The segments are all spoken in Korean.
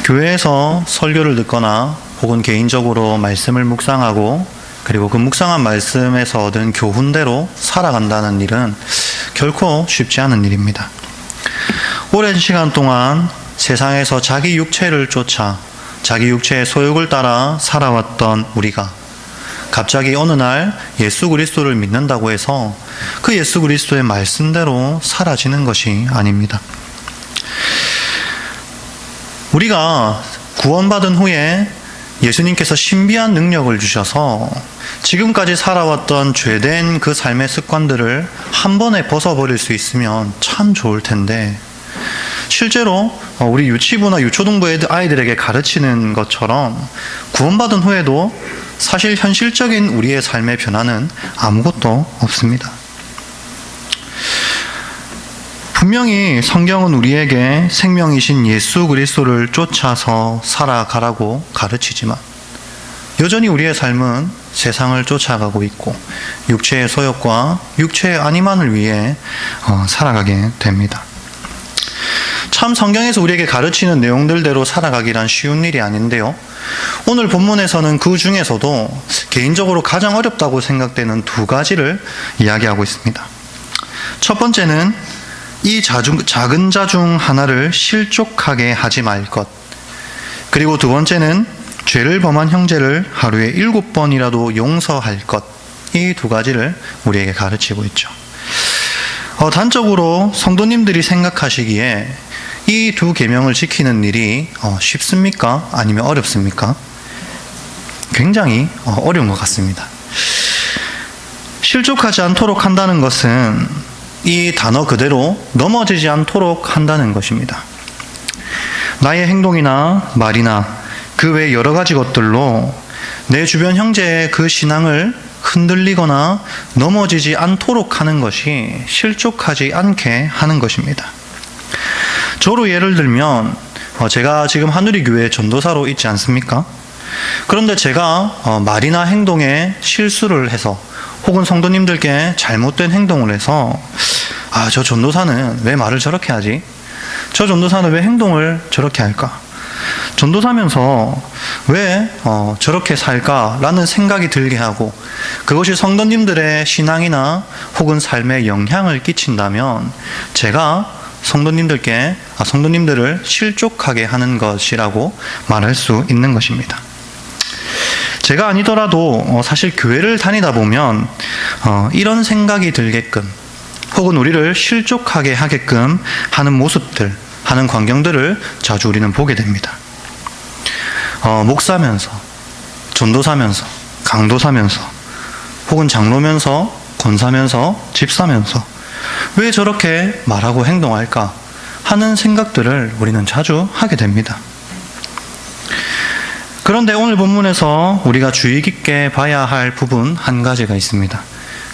교회에서 설교를 듣거나 혹은 개인적으로 말씀을 묵상하고 그리고 그 묵상한 말씀에서 얻은 교훈대로 살아간다는 일은 결코 쉽지 않은 일입니다. 오랜 시간 동안 세상에서 자기 육체를 쫓아 자기 육체의 소욕을 따라 살아왔던 우리가 갑자기 어느 날 예수 그리스도를 믿는다고 해서 그 예수 그리스도의 말씀대로 사라지는 것이 아닙니다. 우리가 구원받은 후에 예수님께서 신비한 능력을 주셔서 지금까지 살아왔던 죄된 그 삶의 습관들을 한 번에 벗어버릴 수 있으면 참 좋을 텐데, 실제로 우리 유치부나 유초등부 아이들에게 가르치는 것처럼 구원받은 후에도 사실 현실적인 우리의 삶의 변화는 아무것도 없습니다. 분명히 성경은 우리에게 생명이신 예수 그리스도를 쫓아서 살아가라고 가르치지만 여전히 우리의 삶은 세상을 쫓아가고 있고 육체의 소욕과 육체의 안위만을 위해 살아가게 됩니다. 참 성경에서 우리에게 가르치는 내용들대로 살아가기란 쉬운 일이 아닌데요. 오늘 본문에서는 그 중에서도 개인적으로 가장 어렵다고 생각되는 두 가지를 이야기하고 있습니다. 첫 번째는 이 작은 자 중 하나를 실족하게 하지 말 것. 그리고 두 번째는 죄를 범한 형제를 하루에 7번이라도 용서할 것. 이 두 가지를 우리에게 가르치고 있죠. 단적으로 성도님들이 생각하시기에 이 두 계명을 지키는 일이 쉽습니까? 아니면 어렵습니까? 굉장히 어려운 것 같습니다. 실족하지 않도록 한다는 것은 이 단어 그대로 넘어지지 않도록 한다는 것입니다. 나의 행동이나 말이나 그 외 여러 가지 것들로 내 주변 형제의 그 신앙을 흔들리거나 넘어지지 않도록 하는 것이 실족하지 않게 하는 것입니다. 저로 예를 들면 제가 지금 하누리교회 전도사로 있지 않습니까? 그런데 제가 말이나 행동에 실수를 해서 혹은 성도님들께 잘못된 행동을 해서 저 전도사는 왜 말을 저렇게 하지? 저 전도사는 왜 행동을 저렇게 할까? 전도사면서 왜 저렇게 살까라는 생각이 들게 하고 그것이 성도님들의 신앙이나 혹은 삶에 영향을 끼친다면 제가 성도님들을 실족하게 하는 것이라고 말할 수 있는 것입니다. 제가 아니더라도 사실 교회를 다니다 보면 이런 생각이 들게끔 혹은 우리를 실족하게 하게끔 하는 모습들, 하는 광경들을 자주 우리는 보게 됩니다. 목사면서, 전도사면서, 강도사면서, 혹은 장로면서, 권사면서, 집사면서 왜 저렇게 말하고 행동할까 하는 생각들을 우리는 자주 하게 됩니다. 그런데 오늘 본문에서 우리가 주의 깊게 봐야 할 부분 한 가지가 있습니다.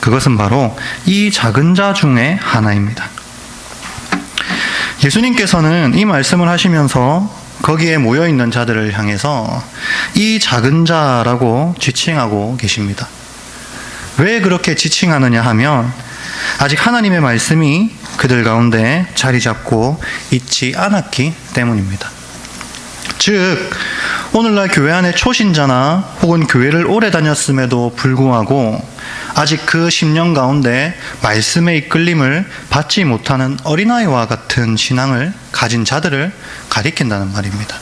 그것은 바로 이 작은 자 중에 하나입니다. 예수님께서는 이 말씀을 하시면서 거기에 모여있는 자들을 향해서 이 작은 자라고 지칭하고 계십니다. 왜 그렇게 지칭하느냐 하면 아직 하나님의 말씀이 그들 가운데 자리 잡고 있지 않았기 때문입니다. 즉 오늘날 교회 안에 초신자나 혹은 교회를 오래 다녔음에도 불구하고 아직 그 10년 가운데 말씀의 이끌림을 받지 못하는 어린아이와 같은 신앙을 가진 자들을 가리킨다는 말입니다.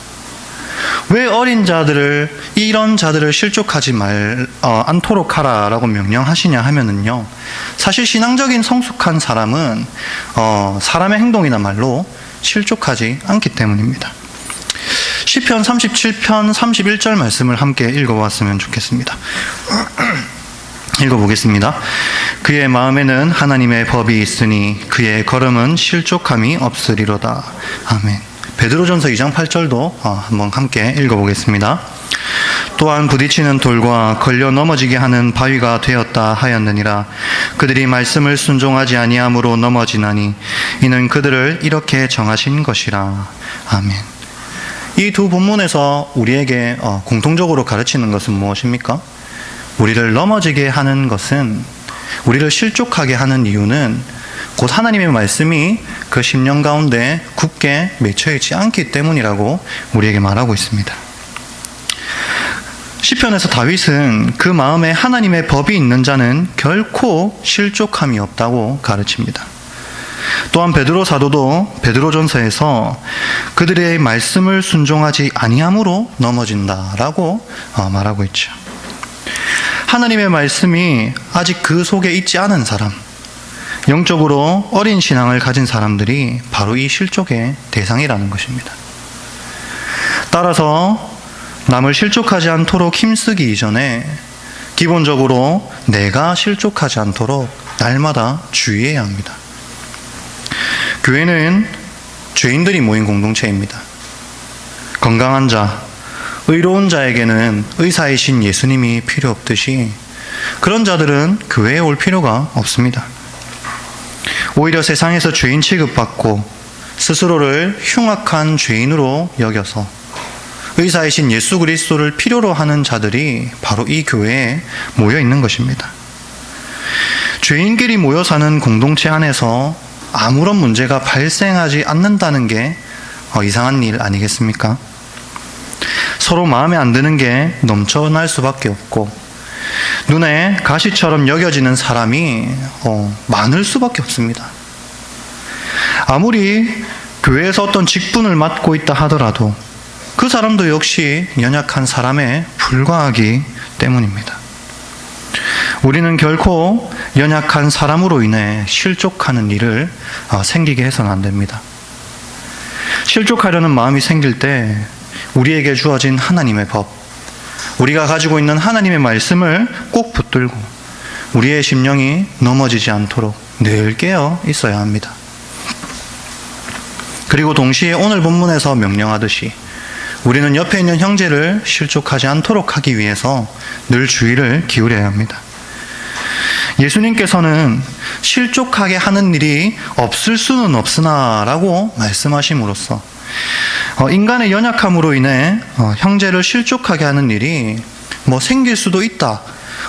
왜 이런 자들을 실족하지 않도록 하라라고 명령하시냐 하면은요, 사실 신앙적인 성숙한 사람은 사람의 행동이나 말로 실족하지 않기 때문입니다. 시편 37편 31절 말씀을 함께 읽어보았으면 좋겠습니다. 읽어보겠습니다. 그의 마음에는 하나님의 법이 있으니 그의 걸음은 실족함이 없으리로다. 아멘. 베드로전서 2장 8절도 한번 함께 읽어보겠습니다. 또한 부딪히는 돌과 걸려 넘어지게 하는 바위가 되었다 하였느니라. 그들이 말씀을 순종하지 아니함으로 넘어지나니 이는 그들을 이렇게 정하신 것이라. 아멘. 이 두 본문에서 우리에게 공통적으로 가르치는 것은 무엇입니까? 우리를 넘어지게 하는 것은, 우리를 실족하게 하는 이유는 곧 하나님의 말씀이 그 심령 가운데 굳게 맺혀 있지 않기 때문이라고 우리에게 말하고 있습니다. 시편에서 다윗은 그 마음에 하나님의 법이 있는 자는 결코 실족함이 없다고 가르칩니다. 또한 베드로 사도도 베드로전서에서 그들의 말씀을 순종하지 아니함으로 넘어진다라고 말하고 있죠. 하나님의 말씀이 아직 그 속에 있지 않은 사람, 영적으로 어린 신앙을 가진 사람들이 바로 이 실족의 대상이라는 것입니다. 따라서 남을 실족하지 않도록 힘쓰기 이전에 기본적으로 내가 실족하지 않도록 날마다 주의해야 합니다. 교회는 죄인들이 모인 공동체입니다. 건강한 자, 의로운 자에게는 의사이신 예수님이 필요 없듯이 그런 자들은 교회에 올 필요가 없습니다. 오히려 세상에서 죄인 취급받고 스스로를 흉악한 죄인으로 여겨서 의사이신 예수 그리스도를 필요로 하는 자들이 바로 이 교회에 모여 있는 것입니다. 죄인끼리 모여 사는 공동체 안에서 아무런 문제가 발생하지 않는다는 게 이상한 일 아니겠습니까? 서로 마음에 안 드는 게 넘쳐날 수밖에 없고 눈에 가시처럼 여겨지는 사람이 많을 수밖에 없습니다. 아무리 교회에서 어떤 직분을 맡고 있다 하더라도 그 사람도 역시 연약한 사람에 불과하기 때문입니다. 우리는 결코 연약한 사람으로 인해 실족하는 일을 생기게 해서는 안 됩니다. 실족하려는 마음이 생길 때 우리에게 주어진 하나님의 법, 우리가 가지고 있는 하나님의 말씀을 꼭 붙들고 우리의 심령이 넘어지지 않도록 늘 깨어 있어야 합니다. 그리고 동시에 오늘 본문에서 명령하듯이 우리는 옆에 있는 형제를 실족하지 않도록 하기 위해서 늘 주의를 기울여야 합니다. 예수님께서는 실족하게 하는 일이 없을 수는 없으나 라고 말씀하심으로써 인간의 연약함으로 인해 형제를 실족하게 하는 일이 생길 수도 있다,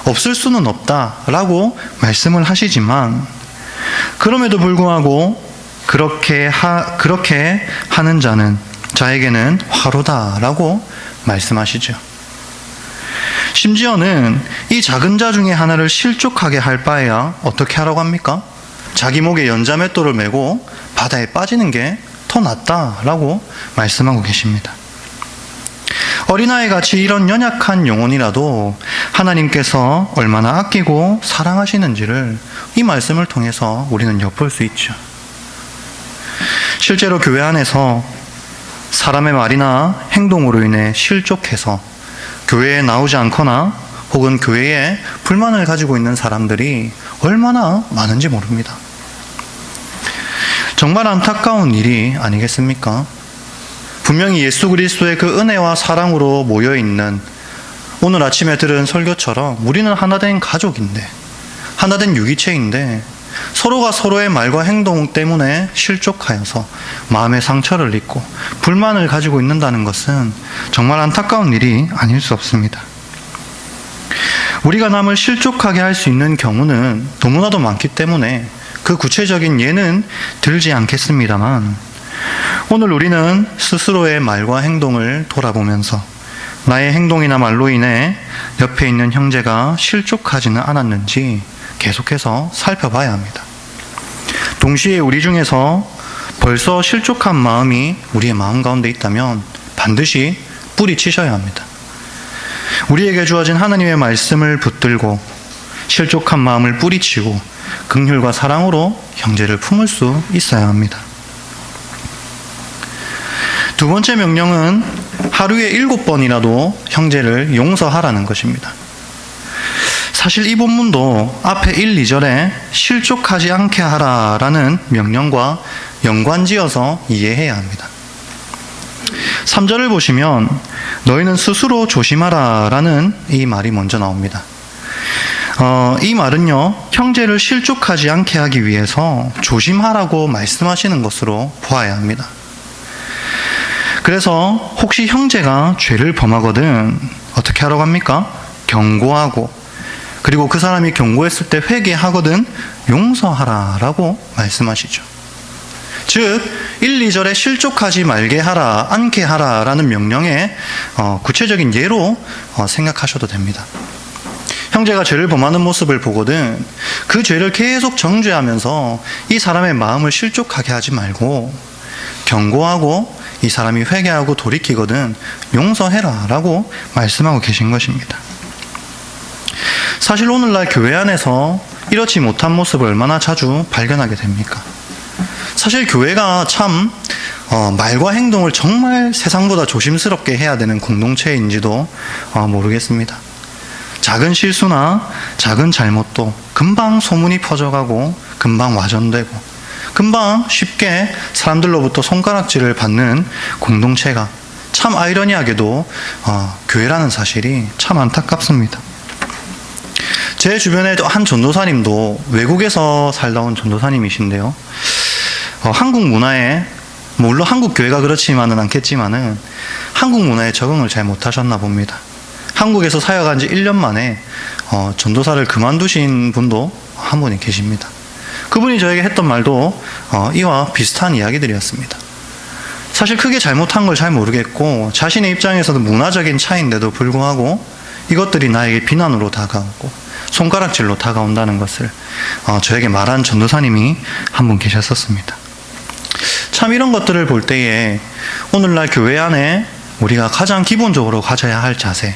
없을 수는 없다 라고 말씀을 하시지만 그럼에도 불구하고 그렇게 하는 자에게는 화로다라고 말씀하시죠. 심지어는 이 작은 자 중에 하나를 실족하게 할 바에야 어떻게 하라고 합니까? 자기 목에 연자맷돌을 메고 바다에 빠지는 게 더 낫다라고 말씀하고 계십니다. 어린아이같이 이런 연약한 영혼이라도 하나님께서 얼마나 아끼고 사랑하시는지를 이 말씀을 통해서 우리는 엿볼 수 있죠. 실제로 교회 안에서 사람의 말이나 행동으로 인해 실족해서 교회에 나오지 않거나 혹은 교회에 불만을 가지고 있는 사람들이 얼마나 많은지 모릅니다. 정말 안타까운 일이 아니겠습니까? 분명히 예수 그리스도의 그 은혜와 사랑으로 모여있는 오늘 아침에 들은 설교처럼 우리는 하나된 가족인데, 하나된 유기체인데 서로가 서로의 말과 행동 때문에 실족하여서 마음의 상처를 입고 불만을 가지고 있는다는 것은 정말 안타까운 일이 아닐 수 없습니다. 우리가 남을 실족하게 할 수 있는 경우는 너무나도 많기 때문에 그 구체적인 예는 들지 않겠습니다만 오늘 우리는 스스로의 말과 행동을 돌아보면서 나의 행동이나 말로 인해 옆에 있는 형제가 실족하지는 않았는지 계속해서 살펴봐야 합니다. 동시에 우리 중에서 벌써 실족한 마음이 우리의 마음 가운데 있다면 반드시 뿌리치셔야 합니다. 우리에게 주어진 하나님의 말씀을 붙들고 실족한 마음을 뿌리치고 긍휼과 사랑으로 형제를 품을 수 있어야 합니다. 두 번째 명령은 하루에 7번이라도 형제를 용서하라는 것입니다. 사실 이 본문도 앞에 1, 2절에 실족하지 않게 하라라는 명령과 연관지어서 이해해야 합니다. 3절을 보시면 너희는 스스로 조심하라라는 이 말이 먼저 나옵니다. 이 말은요, 형제를 실족하지 않게 하기 위해서 조심하라고 말씀하시는 것으로 보아야 합니다. 그래서 혹시 형제가 죄를 범하거든 어떻게 하라고 합니까? 경고하고, 그리고 그 사람이 경고했을 때 회개하거든 용서하라라고 말씀하시죠. 즉 1, 2절에 실족하지 말게 하라, 않게 하라 라는 명령의 구체적인 예로 생각하셔도 됩니다. 형제가 죄를 범하는 모습을 보거든 그 죄를 계속 정죄하면서 이 사람의 마음을 실족하게 하지 말고 경고하고 이 사람이 회개하고 돌이키거든 용서해라 라고 말씀하고 계신 것입니다. 사실 오늘날 교회 안에서 이렇지 못한 모습을 얼마나 자주 발견하게 됩니까? 사실 교회가 참 말과 행동을 정말 세상보다 조심스럽게 해야 되는 공동체인지도 모르겠습니다. 작은 실수나 작은 잘못도 금방 소문이 퍼져가고 금방 와전되고 금방 쉽게 사람들로부터 손가락질을 받는 공동체가 참 아이러니하게도 교회라는 사실이 참 안타깝습니다. 제 주변에 한 전도사님도 외국에서 살다 온 전도사님이신데요. 한국 문화에 물론 한국 교회가 그렇지만은 않겠지만은 한국 문화에 적응을 잘 못하셨나 봅니다. 한국에서 사역한 지 1년 만에 전도사를 그만두신 분도 한 분이 계십니다. 그분이 저에게 했던 말도 이와 비슷한 이야기들이었습니다. 사실 크게 잘못한 걸 잘 모르겠고 자신의 입장에서도 문화적인 차이인데도 불구하고 이것들이 나에게 비난으로 다가오고 손가락질로 다가온다는 것을 저에게 말한 전도사님이 한 분 계셨었습니다. 참 이런 것들을 볼 때에 오늘날 교회 안에 우리가 가장 기본적으로 가져야 할 자세,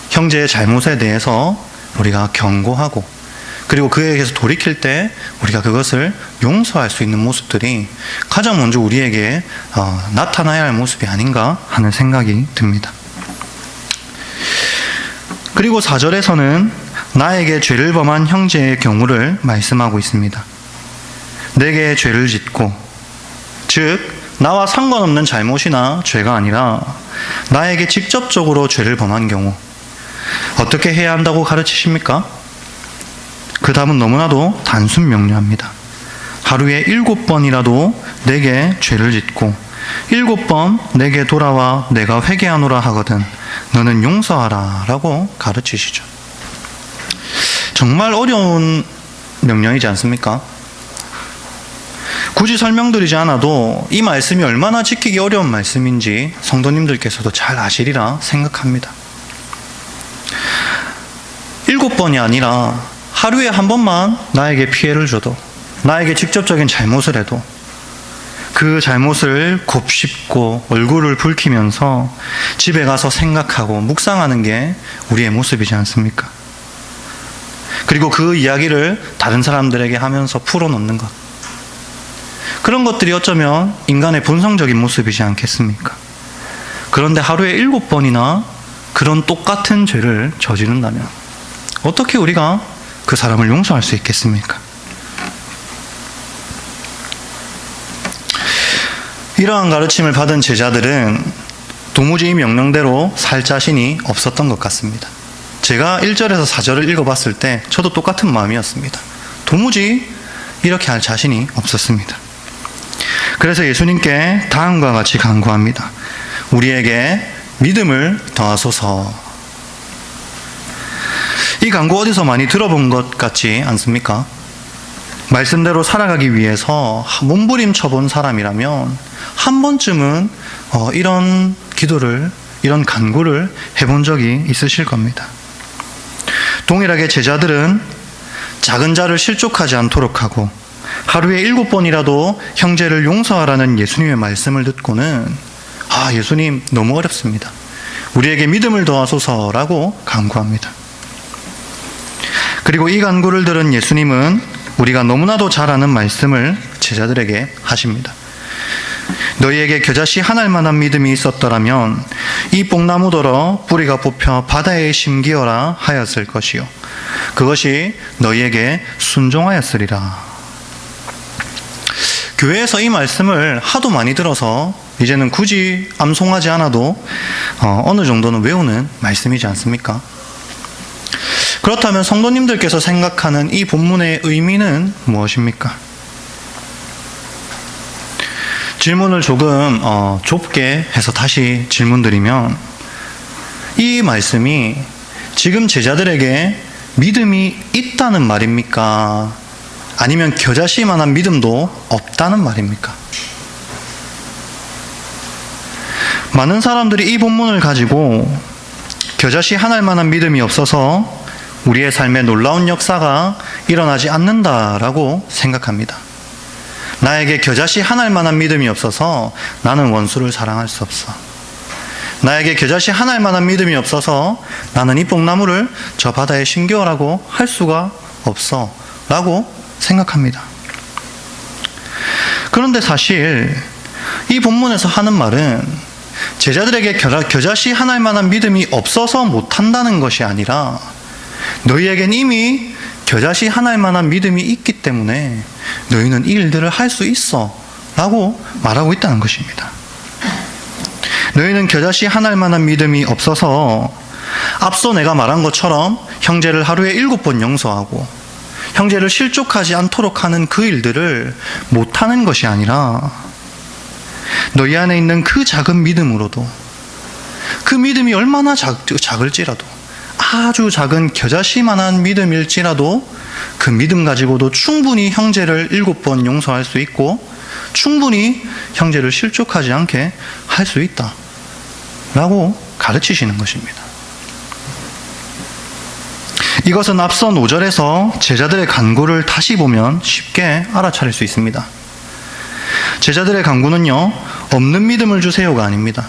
형제의 잘못에 대해서 우리가 경고하고 그리고 그에게서 돌이킬 때 우리가 그것을 용서할 수 있는 모습들이 가장 먼저 우리에게 나타나야 할 모습이 아닌가 하는 생각이 듭니다. 그리고 4절에서는 나에게 죄를 범한 형제의 경우를 말씀하고 있습니다. 내게 죄를 짓고, 즉 나와 상관없는 잘못이나 죄가 아니라 나에게 직접적으로 죄를 범한 경우 어떻게 해야 한다고 가르치십니까? 그 답은 너무나도 단순 명료합니다. 하루에 7번이라도 내게 죄를 짓고 7번 내게 돌아와 내가 회개하노라 하거든 너는 용서하라 라고 가르치시죠. 정말 어려운 명령이지 않습니까? 굳이 설명드리지 않아도 이 말씀이 얼마나 지키기 어려운 말씀인지 성도님들께서도 잘 아시리라 생각합니다. 7번이 아니라 하루에 한 번만 나에게 피해를 줘도, 나에게 직접적인 잘못을 해도 그 잘못을 곱씹고 얼굴을 붉히면서 집에 가서 생각하고 묵상하는 게 우리의 모습이지 않습니까? 그리고 그 이야기를 다른 사람들에게 하면서 풀어놓는 것, 그런 것들이 어쩌면 인간의 본성적인 모습이지 않겠습니까? 그런데 하루에 7번이나 그런 똑같은 죄를 저지른다면 어떻게 우리가 그 사람을 용서할 수 있겠습니까? 이러한 가르침을 받은 제자들은 도무지 이 명령대로 살 자신이 없었던 것 같습니다. 제가 1절에서 4절을 읽어봤을 때 저도 똑같은 마음이었습니다. 도무지 이렇게 할 자신이 없었습니다. 그래서 예수님께 다음과 같이 간구합니다. 우리에게 믿음을 더하소서. 이 간구 어디서 많이 들어본 것 같지 않습니까? 말씀대로 살아가기 위해서 몸부림쳐본 사람이라면 한 번쯤은 이런 기도를, 이런 간구를 해본 적이 있으실 겁니다. 동일하게 제자들은 작은 자를 실족하지 않도록 하고 하루에 7번이라도 형제를 용서하라는 예수님의 말씀을 듣고는 예수님 너무 어렵습니다. 우리에게 믿음을 더하소서라고 간구합니다. 그리고 이 간구를 들은 예수님은 우리가 너무나도 잘 아는 말씀을 제자들에게 하십니다. 너희에게 겨자씨 한 알만한 믿음이 있었더라면 이 뽕나무더러 뿌리가 뽑혀 바다에 심기어라 하였을 것이요 그것이 너희에게 순종하였으리라. 교회에서 이 말씀을 하도 많이 들어서 이제는 굳이 암송하지 않아도 어느 정도는 외우는 말씀이지 않습니까? 그렇다면 성도님들께서 생각하는 이 본문의 의미는 무엇입니까? 질문을 조금 좁게 해서 다시 질문드리면 이 말씀이 지금 제자들에게 믿음이 있다는 말입니까? 아니면 겨자씨만한 믿음도 없다는 말입니까? 많은 사람들이 이 본문을 가지고 겨자씨 하나일 만한 믿음이 없어서 우리의 삶에 놀라운 역사가 일어나지 않는다라고 생각합니다. 나에게 겨자씨 하나일 만한 믿음이 없어서 나는 원수를 사랑할 수 없어. 나에게 겨자씨 하나일 만한 믿음이 없어서 나는 이 뽕나무를 저 바다에 심겨라고 할 수가 없어 라고 생각합니다. 그런데 사실 이 본문에서 하는 말은 제자들에게 겨자씨 하나일 만한 믿음이 없어서 못한다는 것이 아니라 너희에겐 이미 겨자씨 하나일 만한 믿음이 있기 때문에 너희는 이 일들을 할 수 있어 라고 말하고 있다는 것입니다. 너희는 겨자씨 하나일 만한 믿음이 없어서 앞서 내가 말한 것처럼 형제를 하루에 7번 용서하고 형제를 실족하지 않도록 하는 그 일들을 못하는 것이 아니라 너희 안에 있는 그 작은 믿음으로도, 그 믿음이 얼마나 작을지라도, 아주 작은 겨자씨만한 믿음일지라도 그 믿음 가지고도 충분히 형제를 7번 용서할 수 있고 충분히 형제를 실족하지 않게 할 수 있다 라고 가르치시는 것입니다. 이것은 앞선 5절에서 제자들의 간구를 다시 보면 쉽게 알아차릴 수 있습니다. 제자들의 간구는요, 없는 믿음을 주세요가 아닙니다.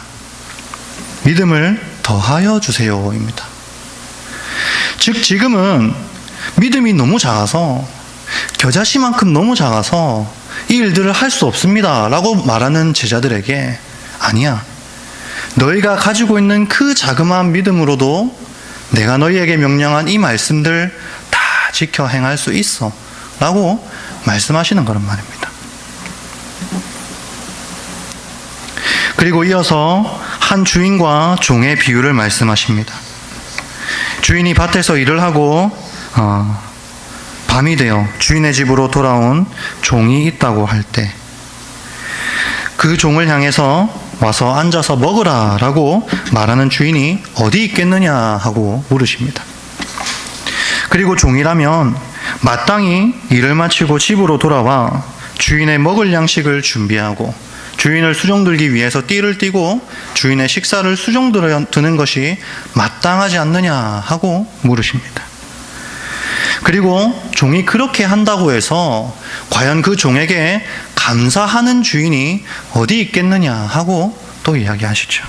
믿음을 더하여 주세요입니다. 즉 지금은 믿음이 너무 작아서, 겨자씨만큼 너무 작아서 이 일들을 할 수 없습니다 라고 말하는 제자들에게, 아니야, 너희가 가지고 있는 그 자그마한 믿음으로도 내가 너희에게 명령한 이 말씀들 다 지켜 행할 수 있어 라고 말씀하시는 거란 말입니다. 그리고 이어서 한 주인과 종의 비유를 말씀하십니다. 주인이 밭에서 일을 하고 밤이 되어 주인의 집으로 돌아온 종이 있다고 할 때 그 종을 향해서 와서 앉아서 먹으라 라고 말하는 주인이 어디 있겠느냐 하고 물으십니다. 그리고 종이라면 마땅히 일을 마치고 집으로 돌아와 주인의 먹을 양식을 준비하고 주인을 수종들기 위해서 띠를 띠고 주인의 식사를 수종드는 것이 마땅하지 않느냐 하고 물으십니다. 그리고 종이 그렇게 한다고 해서 과연 그 종에게 감사하는 주인이 어디 있겠느냐 하고 또 이야기하시죠.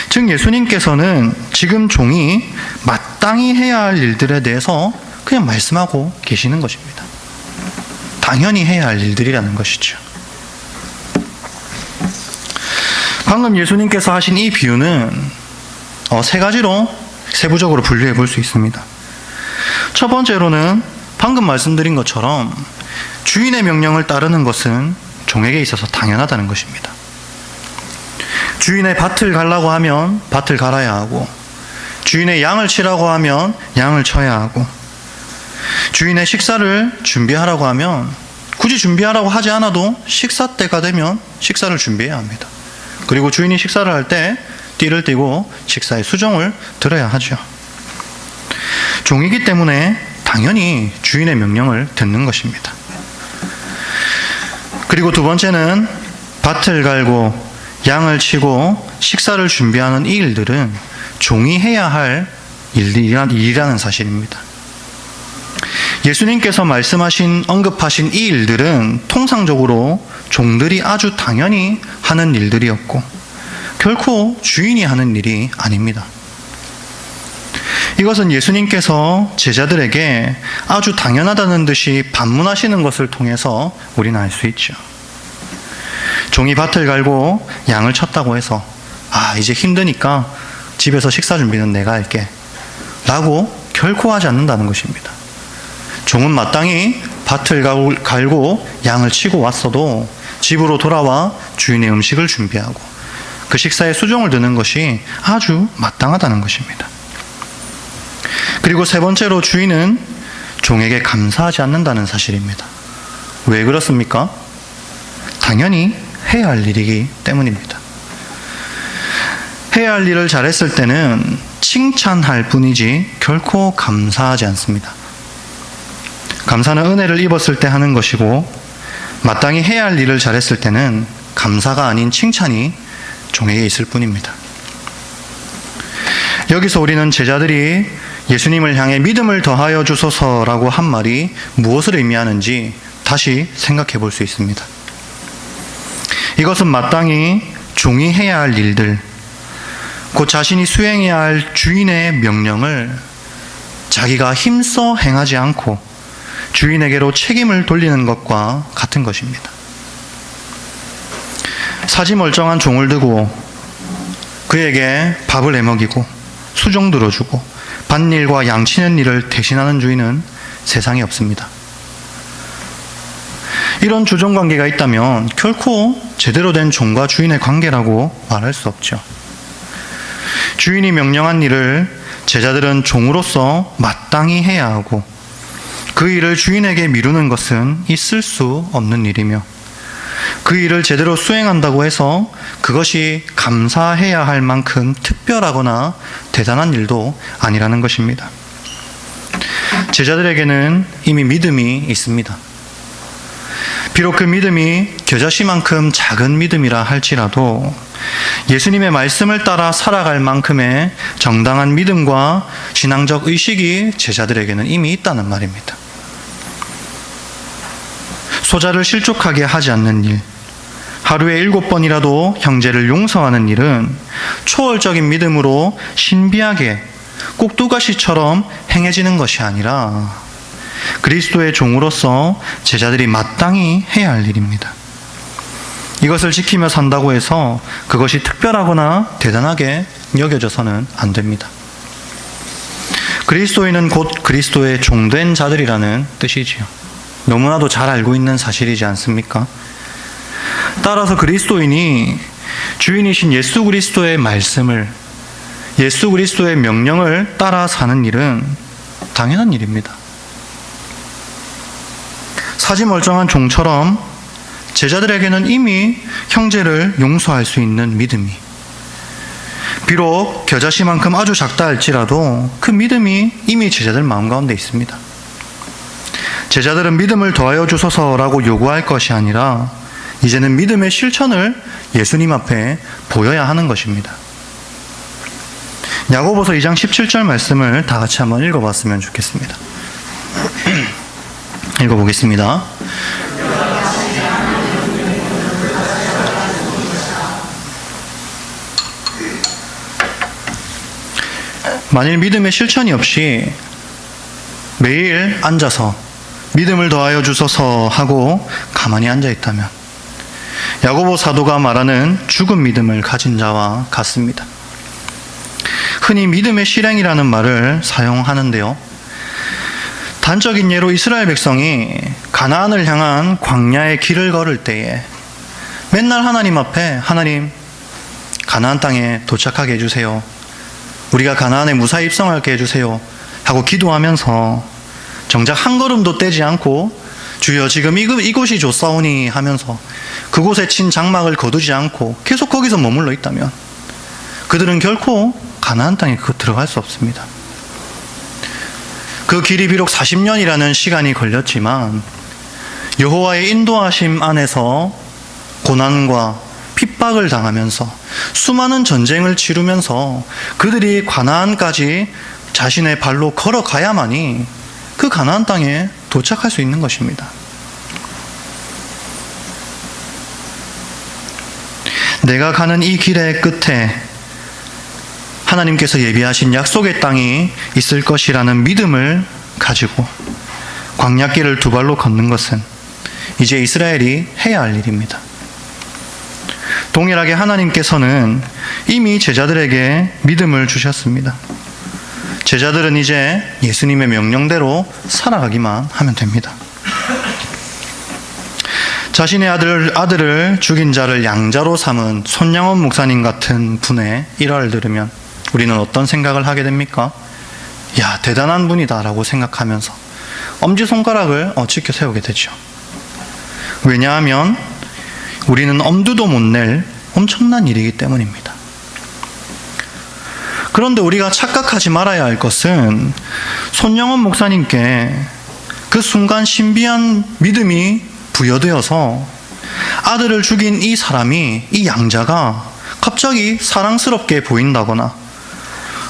즉 예수님께서는 지금 종이 마땅히 해야 할 일들에 대해서 그냥 말씀하고 계시는 것입니다. 당연히 해야 할 일들이라는 것이죠. 방금 예수님께서 하신 이 비유는 세 가지로 세부적으로 분류해 볼 수 있습니다. 첫 번째로는 방금 말씀드린 것처럼 주인의 명령을 따르는 것은 종에게 있어서 당연하다는 것입니다. 주인의 밭을 가려고 하면 밭을 갈아야 하고, 주인의 양을 치라고 하면 양을 쳐야 하고, 주인의 식사를 준비하라고 하면 굳이 준비하라고 하지 않아도 식사 때가 되면 식사를 준비해야 합니다. 그리고 주인이 식사를 할 때 띠를 띠고 식사의 수종을 들어야 하죠. 종이기 때문에 당연히 주인의 명령을 듣는 것입니다. 그리고 두 번째는 밭을 갈고 양을 치고 식사를 준비하는 이 일들은 종이 해야 할 일이라는 사실입니다. 예수님께서 언급하신 이 일들은 통상적으로 종들이 아주 당연히 하는 일들이었고 결코 주인이 하는 일이 아닙니다. 이것은 예수님께서 제자들에게 아주 당연하다는 듯이 반문하시는 것을 통해서 우리는 알 수 있죠. 종이 밭을 갈고 양을 쳤다고 해서 이제 힘드니까 집에서 식사 준비는 내가 할게 라고 결코 하지 않는다는 것입니다. 종은 마땅히 밭을 갈고 양을 치고 왔어도 집으로 돌아와 주인의 음식을 준비하고 그 식사에 수종을 드는 것이 아주 마땅하다는 것입니다. 그리고 세 번째로 주인은 종에게 감사하지 않는다는 사실입니다. 왜 그렇습니까? 당연히 해야 할 일이기 때문입니다. 해야 할 일을 잘했을 때는 칭찬할 뿐이지 결코 감사하지 않습니다. 감사는 은혜를 입었을 때 하는 것이고 마땅히 해야 할 일을 잘했을 때는 감사가 아닌 칭찬이 종에게 있을 뿐입니다. 여기서 우리는 제자들이 예수님을 향해 믿음을 더하여 주소서라고 한 말이 무엇을 의미하는지 다시 생각해 볼 수 있습니다. 이것은 마땅히 종이 해야 할 일들, 곧 자신이 수행해야 할 주인의 명령을 자기가 힘써 행하지 않고 주인에게로 책임을 돌리는 것과 같은 것입니다. 사지멀쩡한 종을 두고 그에게 밥을 해먹이고 수종 들어주고 밭일과 양치는 일을 대신하는 주인은 세상에 없습니다. 이런 주종관계가 있다면 결코 제대로 된 종과 주인의 관계라고 말할 수 없죠. 주인이 명령한 일을 제자들은 종으로서 마땅히 해야 하고 그 일을 주인에게 미루는 것은 있을 수 없는 일이며 그 일을 제대로 수행한다고 해서 그것이 감사해야 할 만큼 특별하거나 대단한 일도 아니라는 것입니다. 제자들에게는 이미 믿음이 있습니다. 비록 그 믿음이 겨자씨만큼 작은 믿음이라 할지라도 예수님의 말씀을 따라 살아갈 만큼의 정당한 믿음과 신앙적 의식이 제자들에게는 이미 있다는 말입니다. 소자를 실족하게 하지 않는 일, 하루에 7번이라도 형제를 용서하는 일은 초월적인 믿음으로 신비하게 꼭두가시처럼 행해지는 것이 아니라 그리스도의 종으로서 제자들이 마땅히 해야 할 일입니다. 이것을 지키며 산다고 해서 그것이 특별하거나 대단하게 여겨져서는 안 됩니다. 그리스도인은 곧 그리스도의 종된 자들이라는 뜻이지요. 너무나도 잘 알고 있는 사실이지 않습니까? 따라서 그리스도인이 주인이신 예수 그리스도의 말씀을, 예수 그리스도의 명령을 따라 사는 일은 당연한 일입니다. 사지멀쩡한 종처럼 제자들에게는 이미 형제를 용서할 수 있는 믿음이, 비록 겨자씨만큼 아주 작다 할지라도 그 믿음이 이미 제자들 마음 가운데 있습니다. 제자들은 믿음을 더하여 주소서라고 요구할 것이 아니라 이제는 믿음의 실천을 예수님 앞에 보여야 하는 것입니다. 야고보서 2장 17절 말씀을 다 같이 한번 읽어봤으면 좋겠습니다. 읽어보겠습니다. 만일 믿음의 실천이 없이 매일 앉아서 믿음을 더하여 주소서 하고 가만히 앉아 있다면 야고보 사도가 말하는 죽은 믿음을 가진 자와 같습니다. 흔히 믿음의 실행이라는 말을 사용하는데요. 단적인 예로 이스라엘 백성이 가나안을 향한 광야의 길을 걸을 때에 맨날 하나님 앞에 하나님 가나안 땅에 도착하게 해주세요. 우리가 가나안에 무사히 입성하게 해주세요 하고 기도하면서 정작 한 걸음도 떼지 않고 주여 지금 이곳이 좋사오니 하면서 그곳에 친 장막을 거두지 않고 계속 거기서 머물러 있다면 그들은 결코 가나안 땅에 들어갈 수 없습니다. 그 길이 비록 40년이라는 시간이 걸렸지만 여호와의 인도하심 안에서 고난과 핍박을 당하면서 수많은 전쟁을 치르면서 그들이 가나안까지 자신의 발로 걸어가야만이 그 가나안 땅에 도착할 수 있는 것입니다. 내가 가는 이 길의 끝에 하나님께서 예비하신 약속의 땅이 있을 것이라는 믿음을 가지고 광야길을 두 발로 걷는 것은 이제 이스라엘이 해야 할 일입니다. 동일하게 하나님께서는 이미 제자들에게 믿음을 주셨습니다. 제자들은 이제 예수님의 명령대로 살아가기만 하면 됩니다. 자신의 아들을 죽인 자를 양자로 삼은 손양원 목사님 같은 분의 일화를 들으면 우리는 어떤 생각을 하게 됩니까? 야, 대단한 분이다 라고 생각하면서 엄지손가락을 지켜 세우게 되죠. 왜냐하면 우리는 엄두도 못 낼 엄청난 일이기 때문입니다. 그런데 우리가 착각하지 말아야 할 것은 손영원 목사님께 그 순간 신비한 믿음이 부여되어서 아들을 죽인 이 사람이, 이 양자가 갑자기 사랑스럽게 보인다거나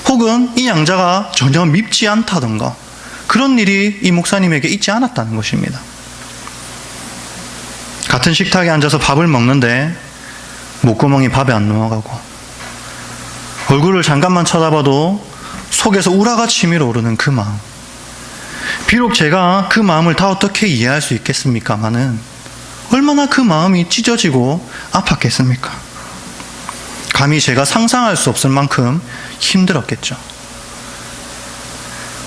혹은 이 양자가 전혀 밉지 않다던가 그런 일이 이 목사님에게 있지 않았다는 것입니다. 같은 식탁에 앉아서 밥을 먹는데 목구멍이 밥에 안 넘어가고 얼굴을 잠깐만 쳐다봐도 속에서 우라가 치밀어 오르는 그 마음. 비록 제가 그 마음을 다 어떻게 이해할 수 있겠습니까마는 얼마나 그 마음이 찢어지고 아팠겠습니까? 감히 제가 상상할 수 없을 만큼 힘들었겠죠.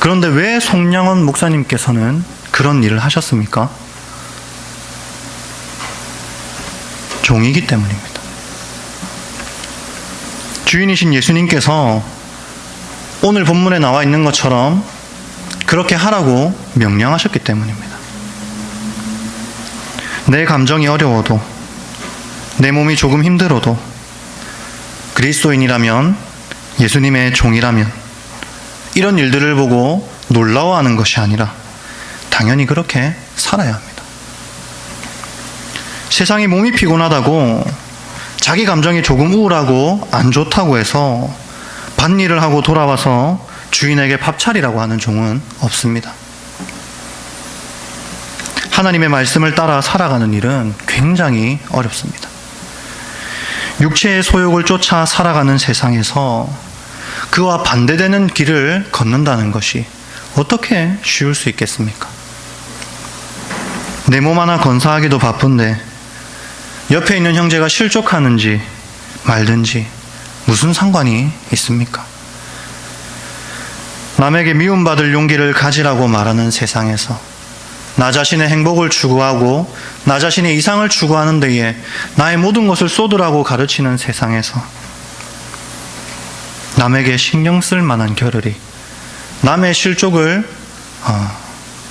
그런데 왜 송량원 목사님께서는 그런 일을 하셨습니까? 종이기 때문입니다. 주인이신 예수님께서 오늘 본문에 나와 있는 것처럼 그렇게 하라고 명령하셨기 때문입니다. 내 감정이 어려워도, 내 몸이 조금 힘들어도, 그리스도인이라면, 예수님의 종이라면 이런 일들을 보고 놀라워하는 것이 아니라 당연히 그렇게 살아야 합니다. 세상이 몸이 피곤하다고, 자기 감정이 조금 우울하고 안 좋다고 해서 밭일을 하고 돌아와서 주인에게 밥 차리라고 하는 종은 없습니다. 하나님의 말씀을 따라 살아가는 일은 굉장히 어렵습니다. 육체의 소욕을 쫓아 살아가는 세상에서 그와 반대되는 길을 걷는다는 것이 어떻게 쉬울 수 있겠습니까? 내 몸 하나 건사하기도 바쁜데 옆에 있는 형제가 실족하는지 말든지 무슨 상관이 있습니까? 남에게 미움받을 용기를 가지라고 말하는 세상에서 나 자신의 행복을 추구하고 나 자신의 이상을 추구하는 데에 나의 모든 것을 쏟으라고 가르치는 세상에서 남에게 신경 쓸 만한 겨를이, 남의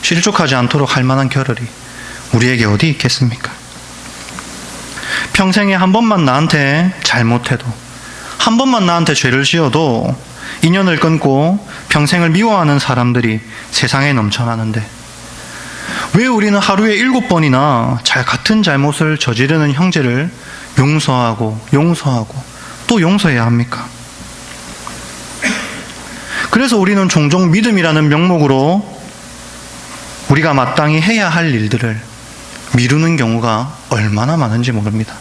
실족하지 않도록 할 만한 겨를이 우리에게 어디 있겠습니까? 평생에 한 번만 나한테 잘못해도, 한 번만 나한테 죄를 지어도 인연을 끊고 평생을 미워하는 사람들이 세상에 넘쳐나는데 왜 우리는 하루에 7번이나 같은 잘못을 저지르는 형제를 용서하고 또 용서해야 합니까? 그래서 우리는 종종 믿음이라는 명목으로 우리가 마땅히 해야 할 일들을 미루는 경우가 얼마나 많은지 모릅니다.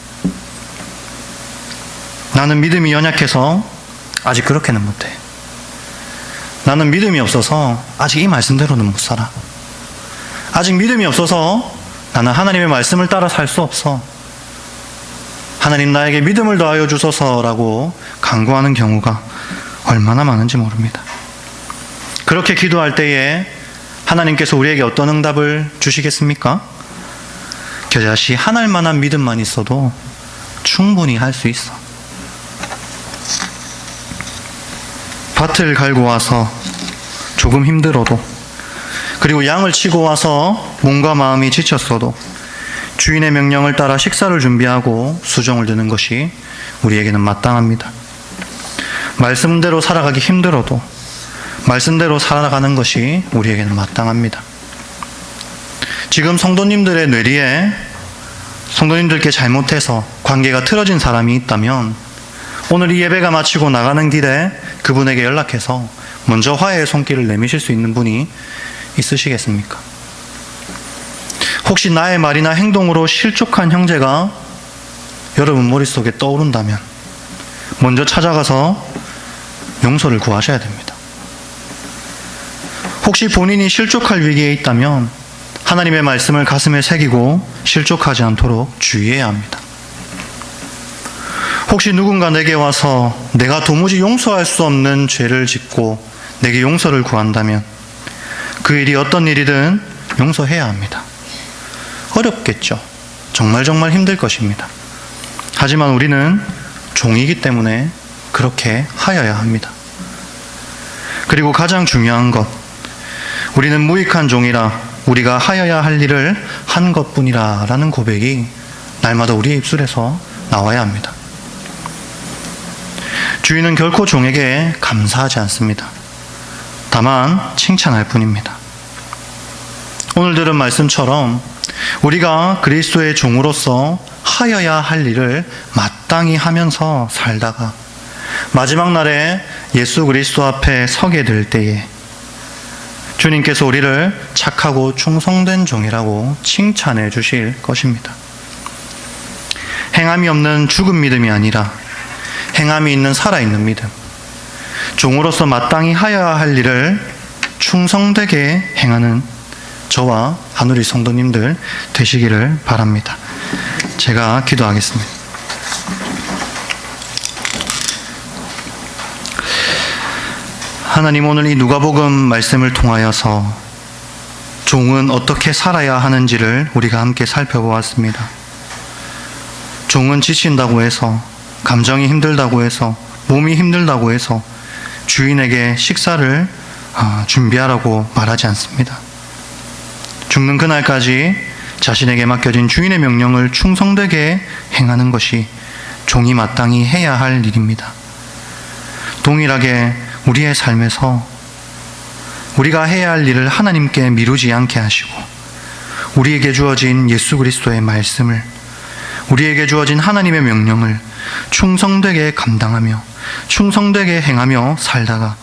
나는 믿음이 연약해서 아직 그렇게는 못해. 나는 믿음이 없어서 아직 이 말씀대로는 못 살아. 아직 믿음이 없어서 나는 하나님의 말씀을 따라 살 수 없어. 하나님 나에게 믿음을 더하여 주소서라고 간구하는 경우가 얼마나 많은지 모릅니다. 그렇게 기도할 때에 하나님께서 우리에게 어떤 응답을 주시겠습니까? 겨자씨 한 알만한 믿음만 있어도 충분히 할 수 있어. 밭을 갈고 와서 조금 힘들어도, 그리고 양을 치고 와서 몸과 마음이 지쳤어도 주인의 명령을 따라 식사를 준비하고 수정을 드는 것이 우리에게는 마땅합니다. 말씀대로 살아가기 힘들어도 말씀대로 살아가는 것이 우리에게는 마땅합니다. 지금 성도님들의 뇌리에 성도님들께 잘못해서 관계가 틀어진 사람이 있다면 오늘 이 예배가 마치고 나가는 길에 그분에게 연락해서 먼저 화해의 손길을 내미실 수 있는 분이 있으시겠습니까? 혹시 나의 말이나 행동으로 실족한 형제가 여러분 머릿속에 떠오른다면 먼저 찾아가서 용서를 구하셔야 됩니다. 혹시 본인이 실족할 위기에 있다면 하나님의 말씀을 가슴에 새기고 실족하지 않도록 주의해야 합니다. 혹시 누군가 내게 와서 내가 도무지 용서할 수 없는 죄를 짓고 내게 용서를 구한다면 그 일이 어떤 일이든 용서해야 합니다. 어렵겠죠. 정말 힘들 것입니다. 하지만 우리는 종이기 때문에 그렇게 하여야 합니다. 그리고 가장 중요한 것, 우리는 무익한 종이라 우리가 하여야 할 일을 한 것뿐이라 라는 고백이 날마다 우리의 입술에서 나와야 합니다. 주인은 결코 종에게 감사하지 않습니다. 다만 칭찬할 뿐입니다. 오늘 들은 말씀처럼 우리가 그리스도의 종으로서 하여야 할 일을 마땅히 하면서 살다가 마지막 날에 예수 그리스도 앞에 서게 될 때에 주님께서 우리를 착하고 충성된 종이라고 칭찬해 주실 것입니다. 행함이 없는 죽은 믿음이 아니라 행함이 있는 살아있는 믿음, 종으로서 마땅히 하여야 할 일을 충성되게 행하는 저와 한우리 성도님들 되시기를 바랍니다. 제가 기도하겠습니다. 하나님, 오늘 이 누가복음 말씀을 통하여서 종은 어떻게 살아야 하는지를 우리가 함께 살펴보았습니다. 종은 지친다고 해서, 감정이 힘들다고 해서, 몸이 힘들다고 해서 주인에게 식사를 준비하라고 말하지 않습니다. 죽는 그날까지 자신에게 맡겨진 주인의 명령을 충성되게 행하는 것이 종이 마땅히 해야 할 일입니다. 동일하게 우리의 삶에서 우리가 해야 할 일을 하나님께 미루지 않게 하시고, 우리에게 주어진 예수 그리스도의 말씀을, 우리에게 주어진 하나님의 명령을 충성되게 감당하며 충성되게 행하며 살다가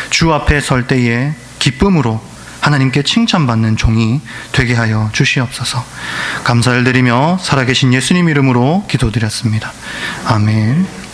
주 앞에 설 때에 기쁨으로 하나님께 칭찬받는 종이 되게 하여 주시옵소서. 감사를 드리며 살아계신 예수님 이름으로 기도드렸습니다. 아멘.